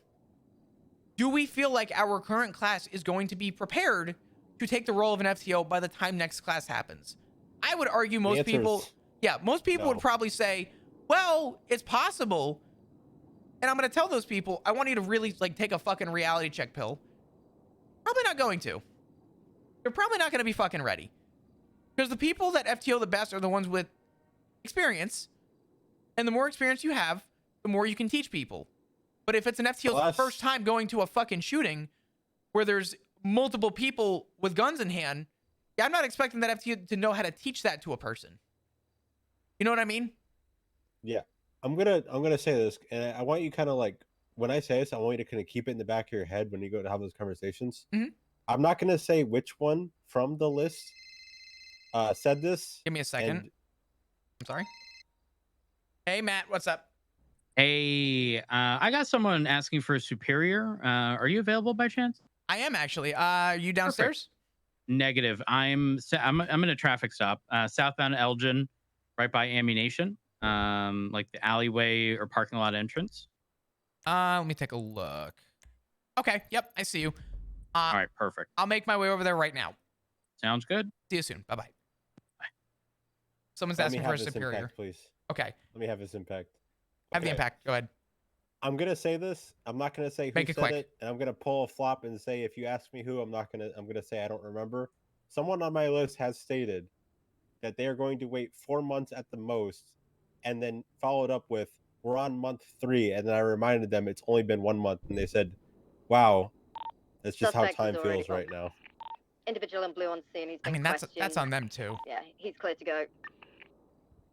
do we feel like our current class is going to be prepared to take the role of an FTO by the time next class happens? I would argue most people would probably say, well, it's possible. And I'm going to tell those people, I want you to really take a fucking reality check pill. Probably not going to. They're probably not going to be fucking ready. Because the people that FTO the best are the ones with experience. And the more experience you have, the more you can teach people. But if it's an FTO's first time going to a fucking shooting where there's multiple people with guns in hand, yeah, I'm not expecting that FTO to know how to teach that to a person. You know what I mean? Yeah. I'm gonna say this, and I want you kind of when I say this, I want you to kind of keep it in the back of your head when you go to have those conversations. Mm-hmm. I'm not gonna say which one from the list said this. Give me a second. I'm sorry. Hey, Matt, what's up? Hey, I got someone asking for a superior. Are you available by chance? I am actually. Are you downstairs? Perfect. Negative. I'm in a traffic stop, southbound Elgin, right by Ammunition, like the alleyway or parking lot entrance. Let me take a look. Okay. Yep, I see you. All right, perfect. I'll make my way over there right now. Sounds good. See you soon. Bye-bye. Bye. Someone's asking for a superior. Impact, please. Okay. Let me have this impact. Have the impact. Go ahead. I'm gonna say this. I'm not gonna say who said it, and I'm gonna pull a flop and say if you ask me who, I'm gonna say I don't remember. Someone on my list has stated that they are going to wait 4 months at the most, and then followed up with we're on month 3, and then I reminded them it's only been 1 month, and they said, "Wow, that's just how time feels right now." Individual in blue on scene. He's been that's on them too. Yeah, he's clear to go.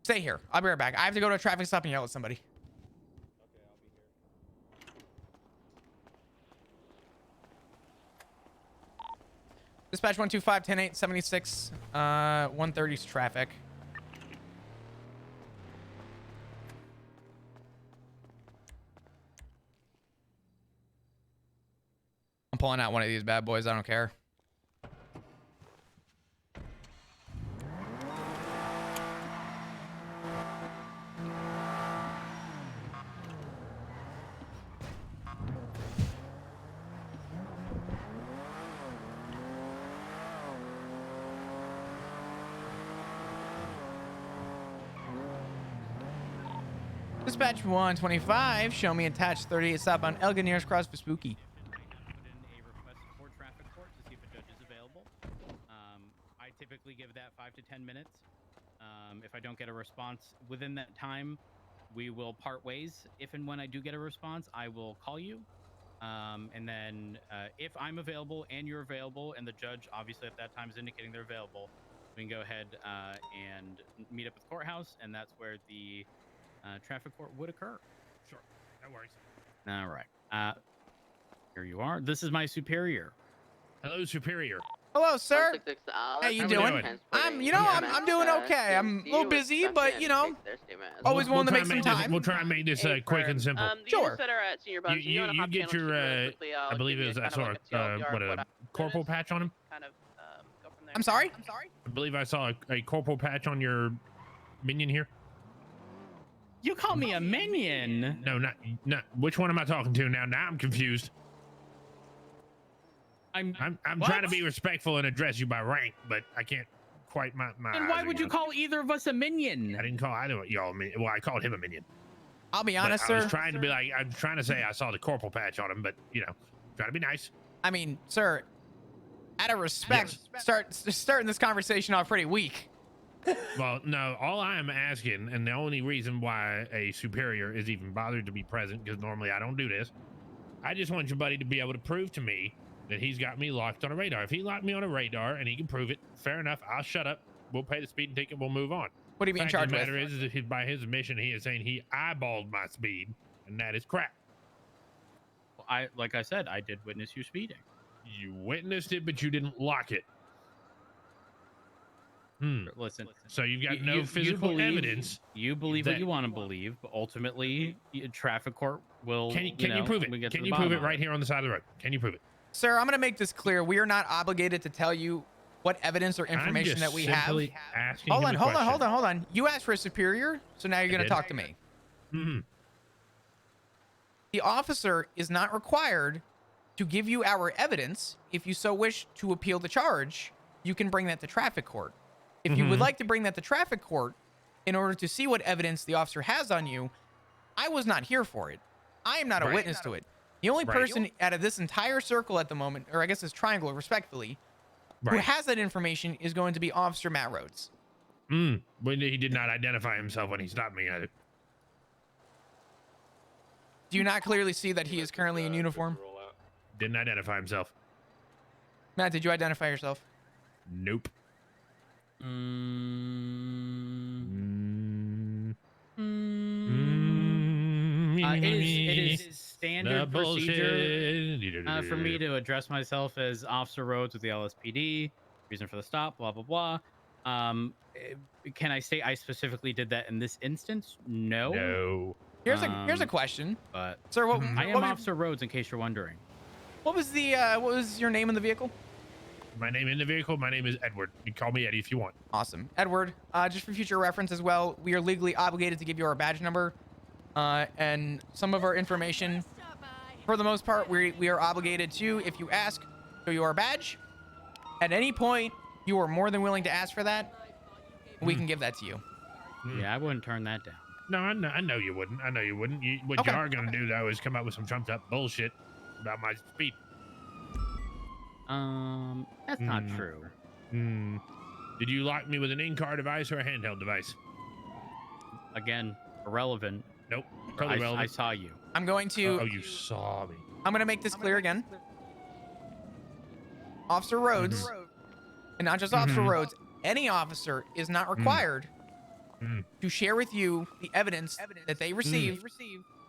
Stay here. I'll be right back. I have to go to a traffic stop and yell at somebody. Okay, I'll be here. Dispatch 125-108-76, 130's traffic. I'm pulling out one of these bad boys. I don't care. Dispatch 125, show me attached 38 stop on Elgin nearest cross for Spooky. I typically give that 5 to 10 minutes. If I don't get a response within that time, we will part ways. If and when I do get a response, I will call you. And then if I'm available and you're available, and the judge obviously at that time is indicating they're available, we can go ahead and meet up at the courthouse, and that's where the traffic court would occur. Sure, no worries. All right. Here you are. This is my superior. Hello, superior. Hello, sir. 166 How you How we doing? doing? I'm doing okay. I'm a little busy, but you know, always willing to make some time. We'll try and make this quick and simple. The Sure. units that are at Senior Buns, You get your, I believe it was that sort of, what a corporal patch on him? Kind of, go from there. I'm sorry. I believe I saw a corporal patch on your minion here. You call me a minion? No, not. Which one am I talking to now? Now I'm confused. I'm trying to be respectful and address you by rank, but I can't quite my. And why would you call either of us a minion? I didn't call either of y'all a minion. Well, I called him a minion. I'll be honest, I sir. was trying to be like, I'm trying to say I saw the corporal patch on him, but you know, trying to be nice. I mean, sir, out of respect, starting this conversation off pretty weak. Well, no, all I am asking, and the only reason why a superior is even bothered to be present, because normally I don't do this, I just want your buddy to be able to prove to me that he's got me locked on a radar. If he locked me on a radar and he can prove it, fair enough, I'll shut up. We'll pay the speeding ticket, we'll move on. What are you being charged with? The matter is that by his admission, he is saying he eyeballed my speed, and that is crap. Well, like I said, I did witness you speeding. You witnessed it, but you didn't lock it. Listen. So you've got no physical evidence. You believe what you want to believe, but ultimately, traffic court will. Can you prove it? Can you prove it right here on the side of the road? Can you prove it? Sir, I'm going to make this clear. We are not obligated to tell you what evidence or information that we have. Hold on. You asked for a superior, so now you're going to talk to me. The officer is not required to give you our evidence. If you so wish to appeal the charge, you can bring that to traffic court. If you would like to bring that to traffic court in order to see what evidence the officer has on you, I was not here for it. I am not a witness to it. The only person out of this entire circle at the moment, or I guess this triangle, respectfully, who has that information is going to be Officer Matt Rhodes. But he did not identify himself when he stopped me. Do you not clearly see that he is currently in uniform? Didn't identify himself. Matt, did you identify yourself? Nope. It is standard procedure for me to address myself as Officer Rhodes with the LSPD. Reason for the stop, blah, blah, blah. Can I say I specifically did that in this instance? No. No. Here's a question. But sir, I am Officer Rhodes, in case you're wondering. What was your name in the vehicle? My name in the vehicle, my name is Edward. You can call me Eddie if you want. Awesome. Edward, just for future reference as well, we are legally obligated to give you our badge number and some of our information. For the most part, we are obligated to, if you ask, show you our badge. At any point, you are more than willing to ask for that. We can give that to you. Yeah, I wouldn't turn that down. No, I know you wouldn't. I know you wouldn't. What you are going to do, though, is come up with some trumped up bullshit about my speed. That's not true. Did you lock me with an in-car device or a handheld device? Again, irrelevant. Nope. Totally relevant. I saw you. I'm going to... Oh, you saw me. I'm going to make this clear again. Officer Rhodes, and not just Officer Rhodes, any officer is not required to share with you the evidence that they receive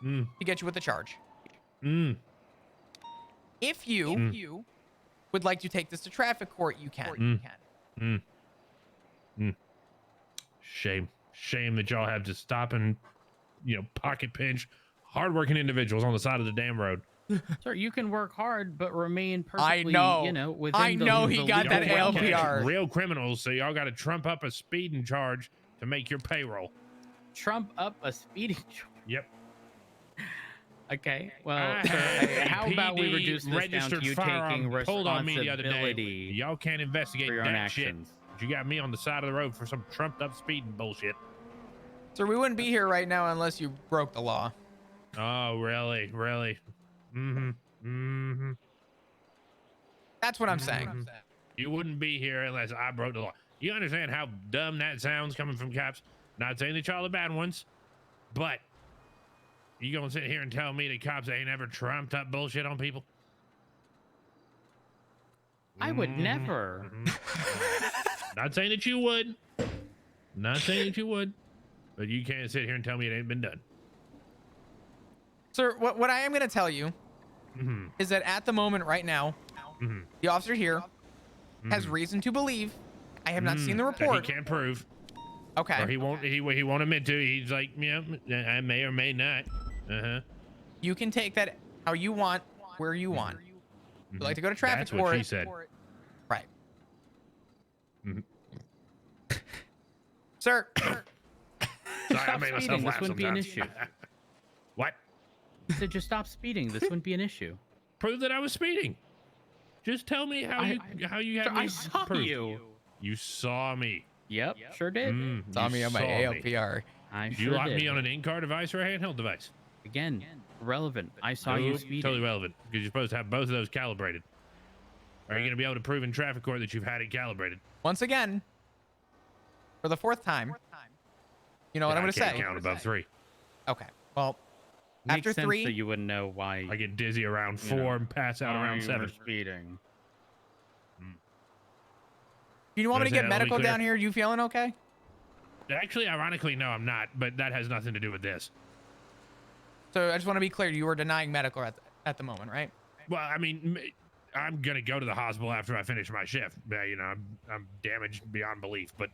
to get you with the charge. If you would like to take this to traffic court, you can. Shame that y'all have to stop and, pocket pinch hardworking individuals on the side of the damn road. Sir, you can work hard, but remain perfectly, within he got that ALPR. Real criminals, so y'all got to trump up a speeding charge to make your payroll. Trump up a speeding charge? Yep. Okay, well, sir, how about we reduce this down to you taking responsibility? Y'all can't investigate for your that own actions. Shit. You got me on the side of the road for some trumped up speeding bullshit. Sir, we wouldn't be here right now unless you broke the law. Oh, really? That's what I'm saying. You wouldn't be here unless I broke the law. You understand how dumb that sounds coming from cops? Not saying that y'all are bad ones, but you gonna sit here and tell me the cops ain't ever trumped up bullshit on people? I would never. Not saying that you would. Not saying that you would. But you can't sit here and tell me it ain't been done. Sir, what I am going to tell you is that at the moment right now, the officer here has reason to believe. I have not seen the report. That he can't prove. Okay. Or he won't admit to. He's like, yeah, I may or may not. You can take that how you want, where you want. You like to go to traffic court. That's what she said. Right. Sir. Sorry, I made myself laugh. This wouldn't be an issue. What? He said just stop speeding. This wouldn't be an issue. Prove that I was speeding. Just tell me how you have me. I saw prove. you. You saw me. Yep, sure did. Saw me on my ALPR. Did you lock me on an in-car device or a handheld device? Again, relevant. I saw you speeding. Totally relevant, because you're supposed to have both of those calibrated. Are you going to be able to prove in traffic court that you've had it calibrated? Once again, for the 4th time. You know what I'm going to say? I can't count above 3. Okay. Well, Makes after sense 3, that you wouldn't know why. I get dizzy around 4 and pass out around 7. Speeding. Do you want me to get medical down here? You feeling okay? Actually, ironically, no, I'm not. But that has nothing to do with this. So I just want to be clear. You were denying medical at the moment, right? Well, I mean, I'm gonna go to the hospital after I finish my shift. You know, I'm damaged beyond belief, but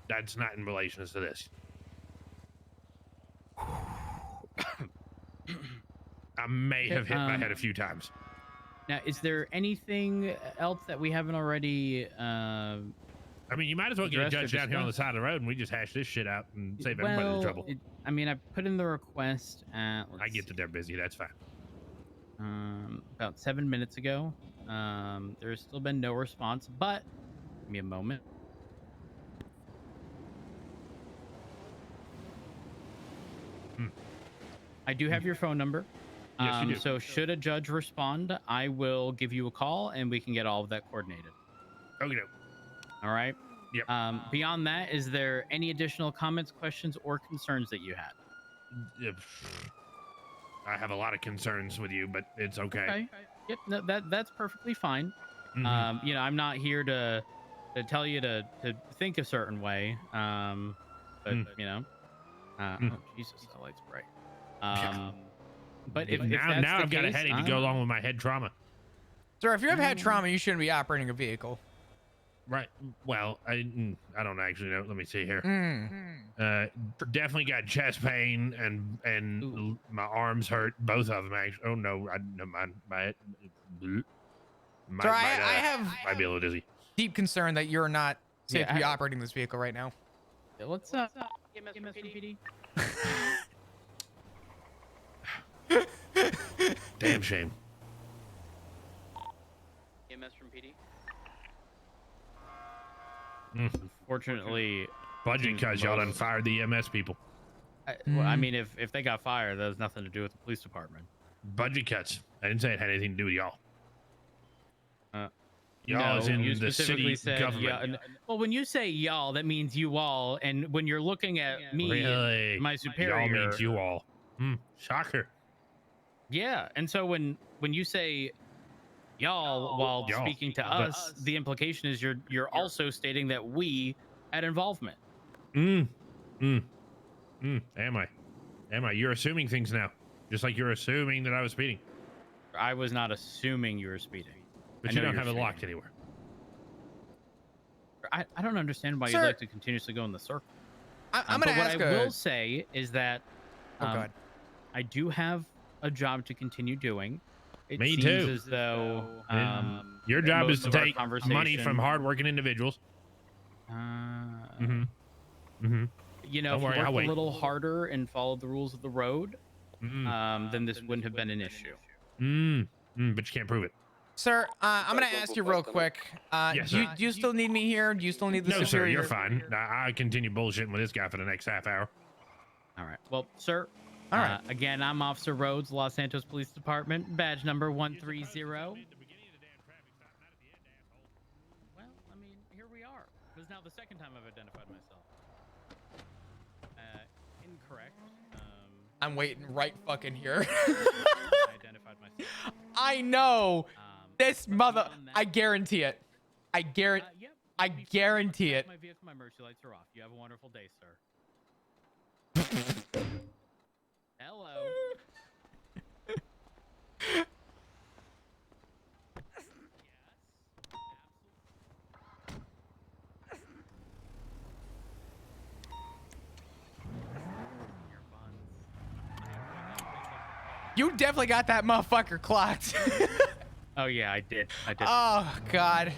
that's not in relation to this. I may have hit my head a few times. Now, is there anything else that we haven't already? I mean, you might as well get a judge down here on the side of the road, and we just hash this shit out and save everybody the trouble. I mean, I put in the request at. I get that they're busy. That's fine. About 7 minutes ago. There's still been no response, but give me a moment. I do have your phone number. Yes, you do. So should a judge respond, I will give you a call and we can get all of that coordinated. Okay. All right. Yep. Beyond that, is there any additional comments, questions, or concerns that you had? I have a lot of concerns with you, but it's okay. Okay. Yep. No, that's perfectly fine. You know, I'm not here to tell you to think a certain way. But you know, oh Jesus, that light's bright. But if now I've got a headache to go along with my head trauma. Sir, if you have head trauma, you shouldn't be operating a vehicle. Right. Well, I don't actually know. Let me see here. Definitely got chest pain and my arms hurt. Both of them actually. Oh no, never mind. Sir, I might be a little dizzy. Deep concern that you're not safe to be operating this vehicle right now. What's up? EMS from PD. Damn shame. EMS from PD. Unfortunately, budget cuts. Y'all done fired the EMS people. Well, I mean, if they got fired, that has nothing to do with the police department. Budget cuts. I didn't say it had anything to do with y'all. Y'all no, is in you the city government. Well, when you say y'all, that means you all. And when you're looking at me, really? My superior, y'all means you all. Shocker. Yeah, and so when you say y'all while speaking to us, the implication is you're also stating that we had involvement. Am I? You're assuming things now, just like you're assuming that I was speeding. I was not assuming you were speeding. But you don't have it locked anywhere. I don't understand why Sir, you'd like to continuously go in the circle. I'm going to ask. What I will say is that God. I do have a job to continue doing. Me seems too. As though your job is to take money from hardworking individuals. You know, if you worked a little harder and followed the rules of the road, then this wouldn't have been an issue. But you can't prove it. Sir, I'm going to ask you real quick. Yes, do you still need me here? Do you still need the superior? No, sir, you're fine. I continue bullshitting with this guy for the next half hour. All right. Well, sir, all right. Again, I'm Officer Rhodes, Los Santos Police Department, badge number 130. Well, I mean, here we are. This is now the second time I've identified myself. Incorrect. I'm waiting right fucking here. I identified myself. I know. This mother. I guarantee it. I guarantee it. My vehicle, my emergency lights are off. You have a wonderful day, sir. Hello. You definitely got that motherfucker clocked. Oh yeah, I did. Oh God.